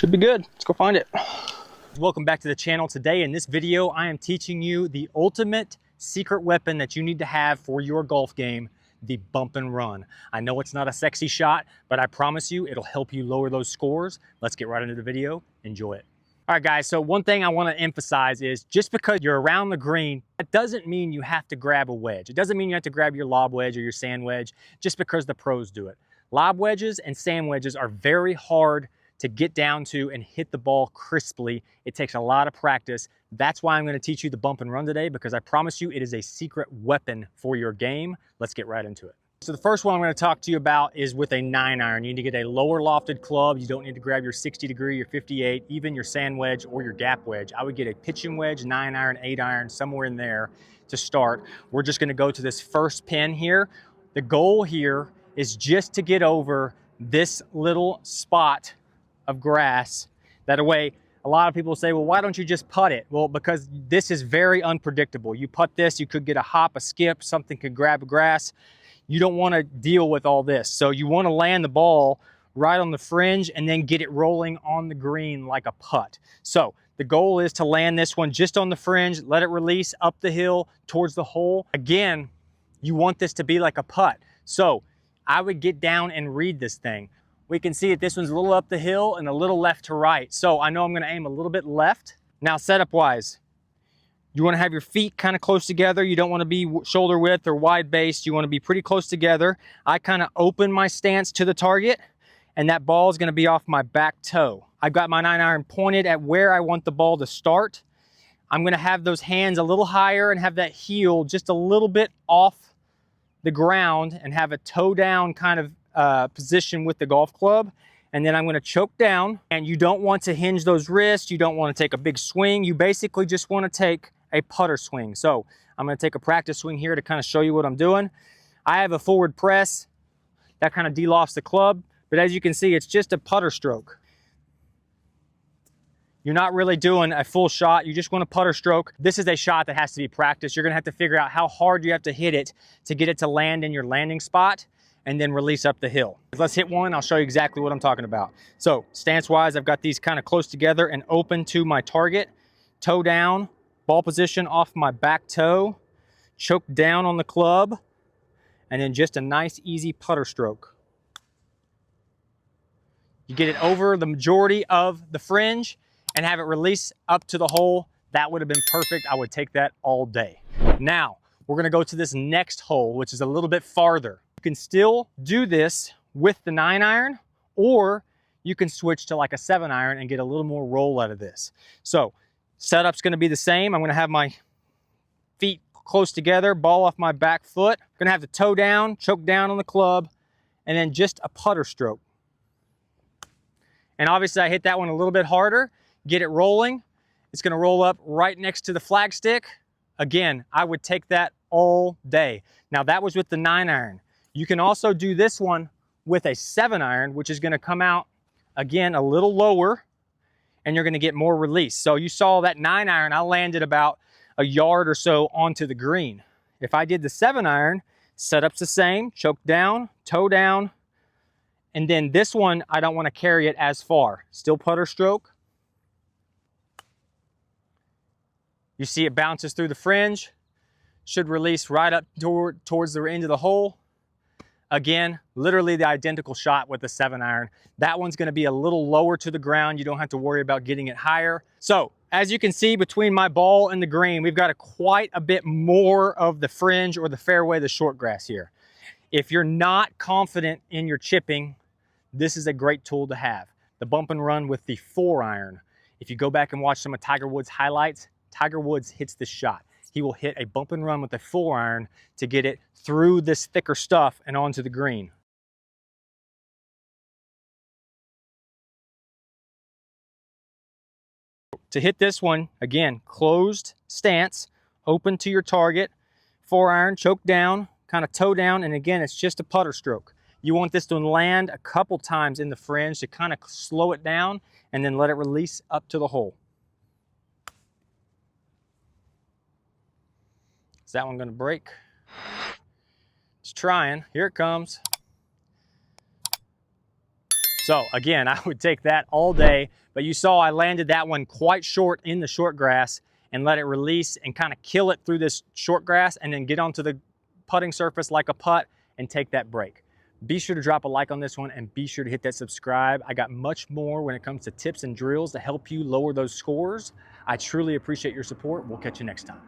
Should be good. Let's go find it. Welcome back to the channel. Today in this video, I am teaching you the ultimate secret weapon that you need to have for your golf game, the bump and run. I know it's not a sexy shot, but I promise you it'll help you lower those scores. Let's get right into the video. Enjoy it. All right, guys, so one thing I want to emphasize is just because you're around the green, that doesn't mean you have to grab a wedge. It doesn't mean you have to grab your lob wedge or your sand wedge just because the pros do it. Lob wedges and sand wedges are very hard to get down to and hit the ball crisply. It takes a lot of practice. That's why I'm going to teach you the bump and run today, because I promise you it is a secret weapon for your game. Let's get right into it. So the first one I'm going to talk to you about is with a 9-iron. You need to get a lower lofted club. You don't need to grab your 60 degree, your 58, even your sand wedge or your gap wedge. I would get a pitching wedge, 9-iron, 8-iron, somewhere in there to start. We're just going to go to this first pin here. The goal here is just to get over this little spot of grass. That way, a lot of people say, well, why don't you just putt it? Well, because this is very unpredictable. You putt this, you could get a hop, a skip, something could grab grass. You don't want to deal with all this. So you want to land the ball right on the fringe and then get it rolling on the green like a putt. So the goal is to land this one just on the fringe, let it release up the hill towards the hole. Again, you want this to be like a putt. So I would get down and read this thing. We can see that this one's a little up the hill and a little left to right. So I know I'm going to aim a little bit left. Now setup wise, you want to have your feet kind of close together. You don't want to be shoulder width or wide based. You want to be pretty close together. I kind of open my stance to the target, and that ball is going to be off my back toe. I've got my 9-iron pointed at where I want the ball to start. I'm going to have those hands a little higher and have that heel just a little bit off the ground and have a toe down kind of position with the golf club. And then I'm going to choke down, and you don't want to hinge those wrists. You don't want to take a big swing. You basically just want to take a putter swing. So I'm going to take a practice swing here to kind of show you what I'm doing. I have a forward press that kind of de-lofts the club, but as you can see, it's just a putter stroke. You're not really doing a full shot. You just want a putter stroke. This is a shot that has to be practiced. You're going to have to figure out how hard you have to hit it to get it to land in your landing spot and then release up the hill. Let's hit one. I'll show you exactly what I'm talking about. So stance-wise, I've got these kind of close together and open to my target. Toe down, ball position off my back toe, choke down on the club, and then just a nice, easy putter stroke. You get it over the majority of the fringe and have it release up to the hole. That would have been perfect. I would take that all day. Now, we're gonna go to this next hole, which is a little bit farther. You can still do this with the 9-iron, or you can switch to like a 7-iron and get a little more roll out of this. So setup's gonna be the same. I'm gonna have my feet close together, ball off my back foot. I'm gonna have the toe down, choke down on the club, and then just a putter stroke. And obviously I hit that one a little bit harder, get it rolling. It's gonna roll up right next to the flagstick. Again, I would take that all day. Now that was with the 9-iron. You can also do this one with a 7-iron, which is gonna come out, again, a little lower, and you're gonna get more release. So you saw that 9-iron, I landed about a yard or so onto the green. If I did the 7-iron, setup's the same, choke down, toe down, and then this one, I don't wanna carry it as far. Still putter stroke. You see it bounces through the fringe, should release right up towards the end of the hole. Again, literally the identical shot with the 7-iron. That one's gonna be a little lower to the ground. You don't have to worry about getting it higher. So, as you can see between my ball and the green, we've got quite a bit more of the fringe or the fairway, the short grass here. If you're not confident in your chipping, this is a great tool to have. The bump and run with the 4-iron. If you go back and watch some of Tiger Woods' highlights, Tiger Woods hits this shot. He will hit a bump and run with a 4-iron to get it through this thicker stuff and onto the green. To hit this one, again, closed stance, open to your target, 4-iron, choke down, kind of toe down, and again, it's just a putter stroke. You want this to land a couple times in the fringe to kind of slow it down and then let it release up to the hole. Is that one gonna break? It's trying. Here it comes. So again, I would take that all day, but you saw I landed that one quite short in the short grass and let it release and kind of kill it through this short grass and then get onto the putting surface like a putt and take that break. Be sure to drop a like on this one and be sure to hit that subscribe. I got much more when it comes to tips and drills to help you lower those scores. I truly appreciate your support. We'll catch you next time.